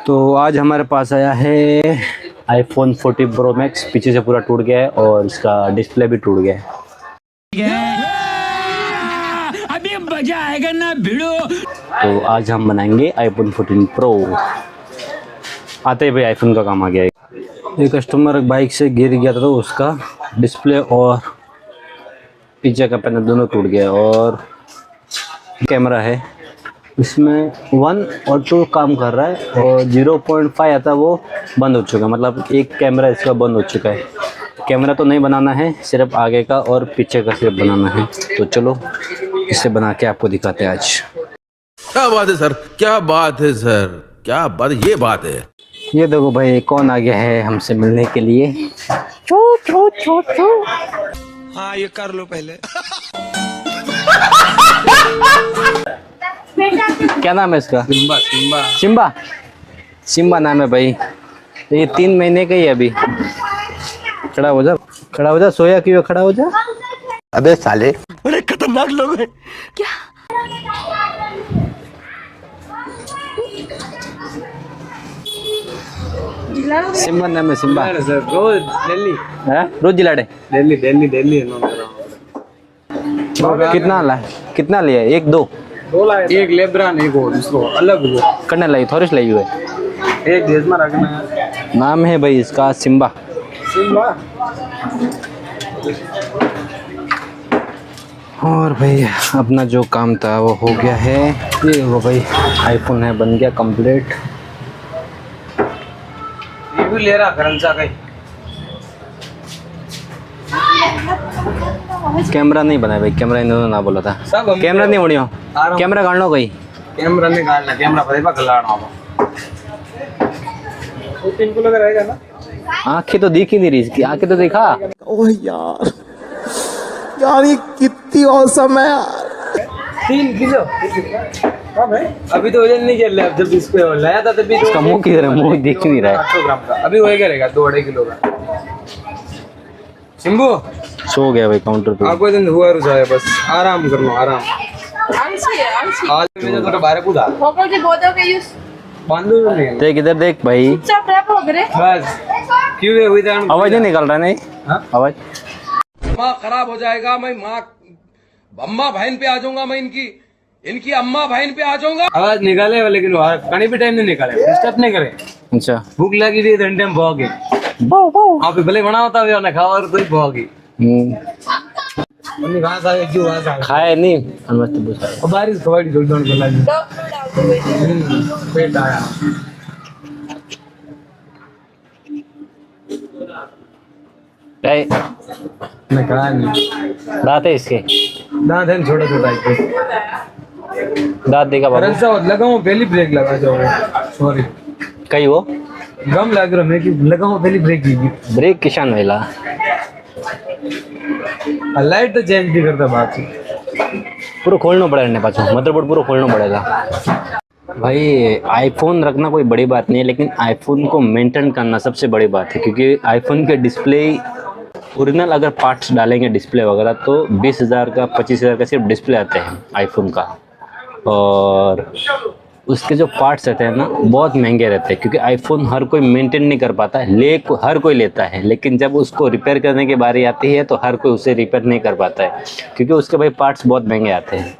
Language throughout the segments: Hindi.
तो आज हमारे पास आया है iPhone 14 Pro Max। पीछे से पूरा टूट गया है और इसका डिस्प्ले भी टूट गया है। अभी मजा आएगा ना भिड़ो। तो आज हम बनाएंगे iPhone 14 Pro। आते ही भाई आईफोन का काम आ गया है। एक कस्टमर बाइक से गिर गया था तो उसका डिस्प्ले और पीछे का पैनल दोनों टूट गया। और कैमरा है, इसमें 1 और 2 काम कर रहा है और 0.5 आता है वो बंद हो चुका है। मतलब एक कैमरा इसका बंद हो चुका है। कैमरा तो नहीं बनाना है, सिर्फ आगे का और पीछे का सिर्फ बनाना है। तो चलो इसे बना के आपको दिखाते हैं आज। क्या बात है सर, क्या बात है सर, क्या बात, ये बात है। ये देखो भाई कौन आ गया है हमसे मिलने के लिए। चू चू चू चू। हाँ ये कर लो पहले। क्या नाम है इसका? Simba Simba Simba. सिम्बा नाम है भाई। तो ये 3 महीने का ही है अभी। खड़ा हो जा, खड़ा हो जा। सोया क्यों? खड़ा हो जा। अबे साले, बड़े खतरनाक लोग हैं। सिम्बा नाम है, सिम्बा। सर रोज दिल्ली है रोज जिलाड़े। दिल्ली दिल्ली दिल्ली कितना लिया? 1 2 एक लेब्रान एक और दूसरो अलग वो करने लाई थोड़ी लाई हुए। एक देश में रखना है। नाम है भाई इसका सिम्बा। सिम्बा। और भाई अपना जो काम था वो हो गया है। ये वो भाई आईफोन है, बन गया कंप्लीट। ये भी ले रहा करंसा कहीं। कैमरा नहीं बना भाई, कैमरा इन्होंने ना बोला था। सब कैमरा नहीं बढ़िया, कैमरा गाड़ लो कोई। कैमरा निकालना, कैमरा पर गलाना वो 3 किलो का रहेगा ना। आंखें तो दिख ही नहीं रही इसकी, आंखें तो दिखा। ओह यार, यार ये कितनी औसम है यार। 3 किलो कब है? अभी तो वजन नहीं चल रहा। जब इसको लाया था तभी तो इसका मुंह किधर है? मुंह दिख नहीं रहा है। 800 ग्राम का अभी हो गया 2-2.5 किलो का। सिम्बू सो गया भाई काउंटर पे। आपको दिन हुआ रुझाया, बस आराम कर लो, आराम। आज मैंने तो बाहर कूदा बांधो नहीं। देख इधर देख भाई, बस क्यों है हुई जान। आवाज नहीं निकल रहा। नहीं आवाज। माँ खराब हो जाएगा। मैं माँ अम्मा बहन पे आ जाऊंगा। मैं इनकी अम्मा बहन पे आ जाऊंगा। आवाज निकाले लेकिन कहीं भी टाइम नहीं निकाले, डिस्टर्ब नहीं करे। अच्छा भूख लगी थी घंटे में भोगे आप भले बना होता है खाओ और कोई भोगी खाए नहीं मस्त बुझा। और बारिश खवाड़ी जोड़ जोड़ के लगी पेट आया। मैं कहा नहीं दांत है इसके, दांत है छोटा छोटा। दांत देखा बाबू। लगाऊं पहली ब्रेक लगा जाओ। सॉरी कहीं वो गम लग रहा मैं कि लगाऊं पहली ब्रेक की। ब्रेक किसान वेला लाइट तो चेंज भी करता बात से। पूरा खोलना पड़ेगा पाछो, मदरबोर्ड पूरा खोलना पड़ेगा भाई। आईफोन रखना कोई बड़ी बात नहीं है, लेकिन आईफोन को मेंटेन करना सबसे बड़ी बात है। क्योंकि आईफोन के डिस्प्ले ओरिजिनल अगर पार्ट्स डालेंगे डिस्प्ले वगैरह तो 20,000 का 25,000 का सिर्फ डिस्प्ले आते हैं आईफोन का। और उसके जो पार्ट्स रहते हैं ना बहुत महंगे रहते हैं। क्योंकि आईफोन हर कोई मेंटेन नहीं कर पाता है, हर कोई लेता है, लेकिन जब उसको रिपेयर करने की बारी आती है तो हर कोई उसे रिपेयर नहीं कर पाता है। क्योंकि उसके भाई पार्ट्स बहुत महंगे आते हैं।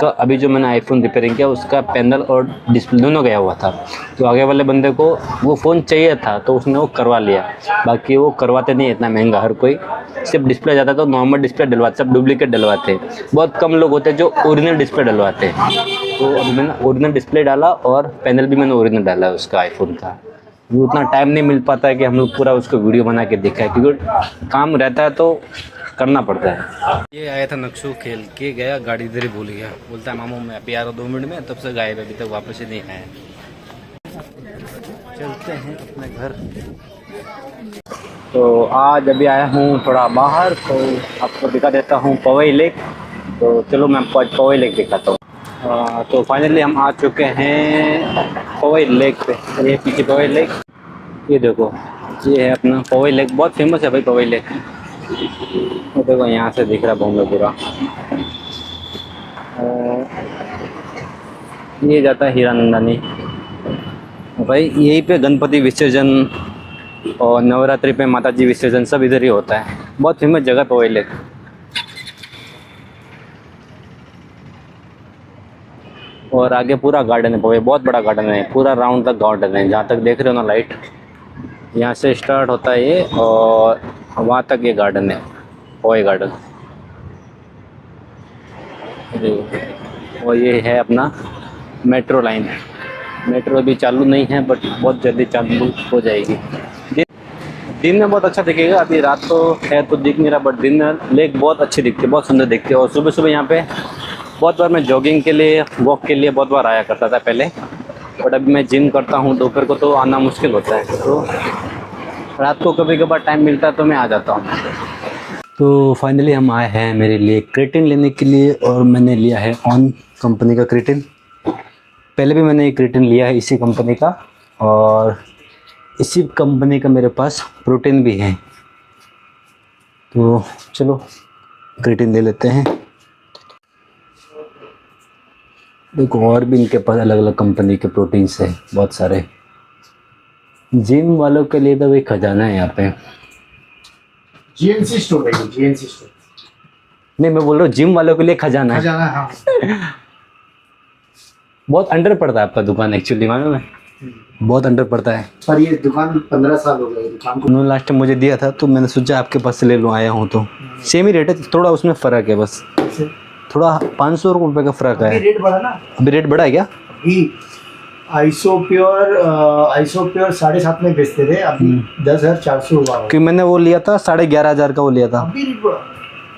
तो अभी जो मैंने आईफोन रिपेयरिंग किया उसका पैनल और डिस्प्ले दोनों गया हुआ था। तो आगे वाले बंदे को वो फ़ोन चाहिए था तो उसने वो करवा लिया। बाकी वो करवाते नहीं इतना महंगा, हर कोई सिर्फ डिस्प्ले जाता तो नॉर्मल डिस्प्ले डलवाते, सब डुप्लीकेट डलवाते। बहुत कम लोग होते हैं जो ओरिजिनल डिस्प्ले डलवाते हैं। तो अभी मैंने ओरिजिनल डिस्प्ले डाला और पैनल भी मैंने ओरिजिनल डाला है उसका आईफोन का। उतना टाइम नहीं मिल पाता है कि हम लोग पूरा उसको वीडियो बना के दिखाए, क्योंकि काम रहता है तो करना पड़ता है। ये आया था नक्शू खेल के गया, गाड़ी इधर ही भूल गया। बोलता है मामू मैं अभी आ रहा हूँ 2 मिनट में, तब से गायब है, अभी तक वापस ही नहीं आया। चलते हैं अपने घर। तो आज अभी आया हूँ थोड़ा बाहर, तो आपको दिखा देता हूँ पवई लेक। तो चलो मैं आपको आज पवई लेक दिखाता हूँ। तो फाइनली हम आ चुके हैं पवई लेक पे। ये पीछे पवई लेक, ये देखो ये है अपना पवई लेक। बहुत फेमस है भाई पवई लेक। तो देखो यहाँ से दिख रहा बॉम्बे पूरा। ये जाता है हीरानंदानी। भाई यहीं पे गणपति विसर्जन और नवरात्रि पे माताजी विसर्जन सब इधर ही होता है। बहुत फेमस जगह पे पवई लेक। और आगे पूरा गार्डन है पवई, बहुत बड़ा गार्डन है, पूरा राउंड तक गार्डन है। जहाँ तक देख रहे हो ना लाइट, यहाँ से स्टार्ट होता है ये और वहाँ तक ये गार्डन है, पवई गार्डन। और ये है अपना मेट्रो लाइन। मेट्रो अभी चालू नहीं है बट बहुत जल्दी चालू हो जाएगी। दिन में बहुत अच्छा दिखेगा, अभी रात तो है तो दिख नहीं रहा, बट दिन में लेक बहुत अच्छी दिखती है, बहुत सुंदर दिखती है। और सुबह सुबह यहाँ पे बहुत बार मैं जॉगिंग के लिए, वॉक के लिए बहुत बार आया करता था पहले, बट अभी मैं जिम करता हूँ दोपहर को तो आना मुश्किल होता है। तो रात को कभी कभार टाइम मिलता है तो मैं आ जाता हूँ। तो फाइनली हम आए हैं मेरे लिए क्रेटिन लेने के लिए, और मैंने लिया है ऑन कंपनी का क्रेटिन। पहले भी मैंने एक क्रेटिन लिया है इसी कंपनी का, और इसी कंपनी का मेरे पास प्रोटीन भी है। तो चलो क्रेटिन ले लेते हैं। देखो और भी इनके पास अलग अलग कंपनी के प्रोटीन्स है बहुत सारे। जिम वालों के लिए तो वही खजाना है यहाँ पे। जीएनसी स्टोर है, जीएनसी स्टोर। नहीं, मैं बोल रहा हूँ जिम वालों के लिए खजाना है। खजाना, हाँ। बहुत अंडर पड़ता है आपका दुकान एक्चुअली, मालूम है, बहुत अंडर पड़ता है। पर ये दुकान 15 साल हो गए दुकान को। उन्होंने लास्ट टाइम मुझे दिया था तो मैंने सोचा आपके पास से ले लूँ, आया हूँ तो सेम ही रेट है, थोड़ा उसमें फ़र्क है बस, थोड़ा 500 रुपये का फ़र्क है। रेट बढ़ा ना, अभी रेट बढ़ा है क्या? अभी आइसो प्योर 7.5 में बेचते थे, अभी 10,400 हुआ। कि मैंने वो लिया था 11,500 का, वो लिया था अभी रेट बढ़ा,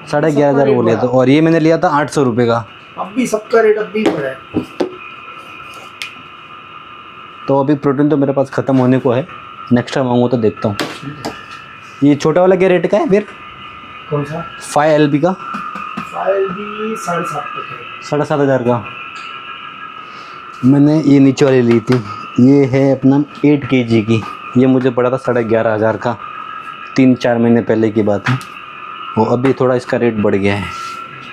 11,500 वो लिया था, और ये मैंने लिया था 800 रुपये का। अभी सबका रेट अभी बढ़ा है। तो अभी प्रोटीन तो मेरे पास ख़त्म होने को है, नेक्स्ट टाइम आऊँगा तो देखता हूँ। ये छोटा वाला क्या रेट का है फिर? कौन सा? 5 LB का? 5 7.5 तक है। 7,500 का मैंने ये नीचे वाली ली थी। ये है अपना 8 kg की, ये मुझे पड़ा था 11,500 का, 3-4 महीने पहले की बात है। वो अभी थोड़ा इसका रेट बढ़ गया है।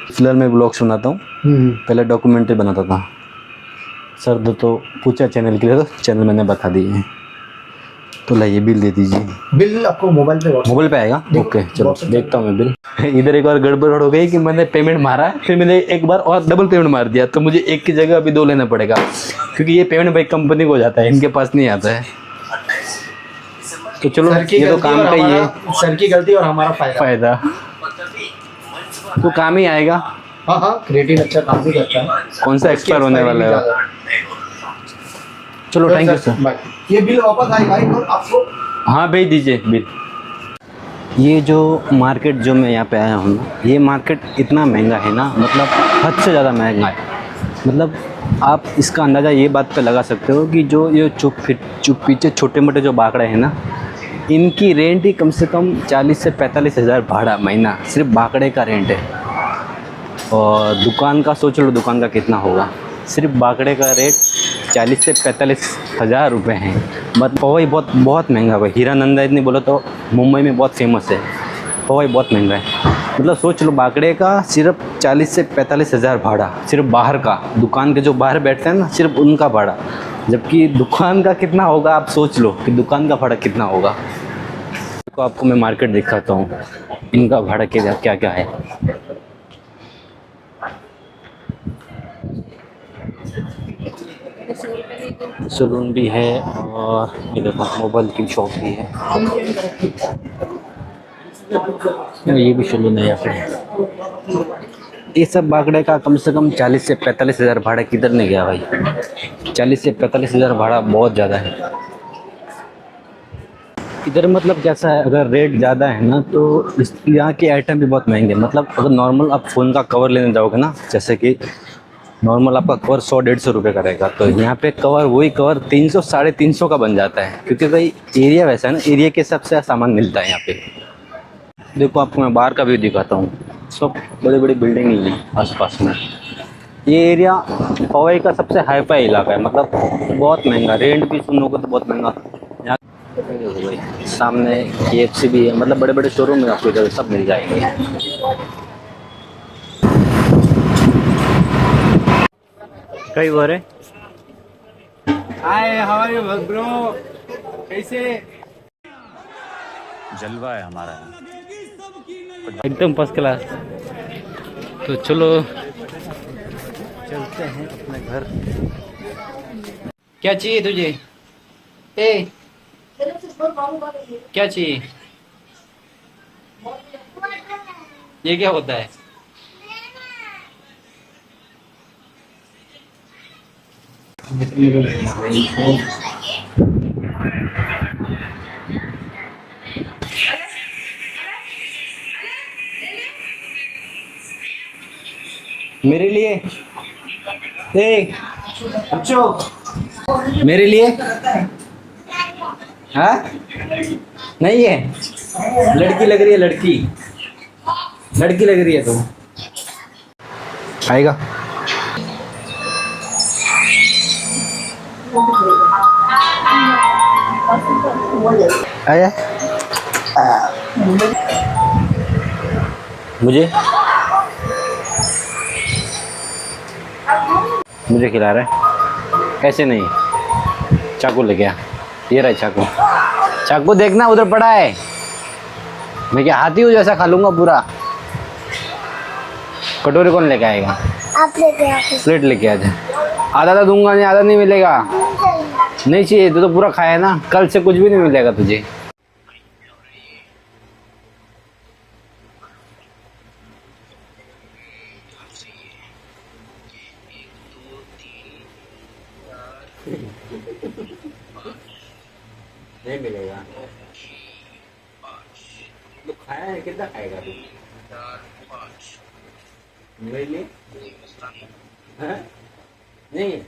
फिलहाल मैं ब्लॉग्स बनाता हूँ, पहले डॉक्यूमेंट्री बनाता था। सर तो पूछा चैनल के लिए, तो चैनल मैंने बता दिए हैं। तो लाइए बिल दे दीजिए। बिल आपको मोबाइल पे आएगा? ओके चलो देखता हूँ मैं बिल। इधर एक बार गड़बड़ हो गई कि मैंने पेमेंट मारा, फिर मैंने एक बार और डबल पेमेंट मार दिया, तो मुझे एक की जगह अभी 2 लेना पड़ेगा, क्योंकि ये पेमेंट भाई कंपनी को जाता है, इनके पास नहीं आता है। तो चलो ये तो काम का ही है, सर की गलती और हमारा फायदा तो काम ही आएगा। हाँ हाँ, क्रेटिन अच्छा काम भी करता है। कौन सा एक्सपायर होने वाला है? चलो थैंक यू सर। ये बिल वापस आएगा और आपको हाँ भेज दीजिए बिल। ये जो मार्केट जो मैं यहाँ पे आया हूँ ना, ये मार्केट इतना महंगा है ना, मतलब हद से ज़्यादा महंगा है। मतलब आप इसका अंदाज़ा ये बात पे लगा सकते हो कि जो ये चुप पीछे छोटे मोटे जो बाकड़े हैं ना, इनकी रेंट ही कम से कम 40 से 45 हज़ार भाड़ा महीना, सिर्फ बाकड़े का रेंट है। और दुकान का सोच लो, दुकान का कितना होगा। सिर्फ बाकड़े का रेट 40 से 45 हज़ार रुपये हैं। मतलब पवई बहुत महंगा है। हीरानंदा इतनी बोलो तो मुंबई में बहुत फेमस है, पवई बहुत महंगा है। मतलब सोच लो बाकड़े का सिर्फ 40 से 45 हज़ार भाड़ा, सिर्फ बाहर का, दुकान के जो बाहर बैठते हैं ना, सिर्फ उनका भाड़ा। जबकि दुकान का कितना होगा आप सोच लो कि दुकान का भाड़ा कितना होगा। तो आपको मैं मार्केट दिखाता हूँ, इनका भाड़ा क्या क्या है। सलून भी है और ये देखो मोबाइल की शॉप भी है। ये भी सलून है यहाँ पे। ये सब बाकड़े का कम से कम 40 से 45 हज़ार भाड़ा किधर नहीं गया भाई। 40 से 45 हज़ार भाड़ा बहुत ज़्यादा है इधर। मतलब कैसा है, अगर रेट ज़्यादा है ना तो यहाँ के आइटम भी बहुत महंगे। मतलब अगर नॉर्मल आप फ़ोन का कवर लेने जाओगे ना, जैसे कि नॉर्मल आपका कवर 100-150 रुपये का रहेगा, तो यहाँ पे कवर वही कवर 300-350 का बन जाता है। क्योंकि भाई एरिया वैसा है ना, एरिया के हिसाब से सामान मिलता है यहाँ पे। देखो आपको मैं बाहर का व्यू दिखाता हूँ, सब बड़ी बड़ी बिल्डिंग ही है आसपास में। ये एरिया पवई का सबसे हाईफाई इलाका है। मतलब बहुत महंगा, रेंट भी सुनोगे तो बहुत महंगा। यहाँ भाई सामने KFC भी है। मतलब बड़े बड़े शोरूम में आपको इधर सब मिल जाएंगे। कई बार है hi how are you bro, कैसे? जलवा है हमारा एकदम फर्स्ट क्लास। तो चलो चलते हैं अपने घर। क्या चाहिए तुझे? ए क्या चाहिए? ये क्या होता है? मेरे लिए मेरे लिए हाँ नहीं है, लड़की लग रही है, लड़की लग रही है। तुम आएगा आया मुझे खिला रहा है कैसे? नहीं, चाकू ले गया, ये रहा चाकू। चाकू देखना उधर पड़ा है। मैं क्या हाथी हूँ जैसा खा लूंगा पूरा? कटोरी कौन लेके आएगा? आप लेके आओ। प्लेट लेके आ जाए। आधा तो दूंगा नहीं, आधा नहीं मिलेगा। नहीं चाहिए तो पूरा खाया ना, कल से कुछ भी नहीं मिलेगा तुझे। नहीं मिलेगा तो खाया है, कितना खाएगा तू? मेरे लिए हाँ? नहीं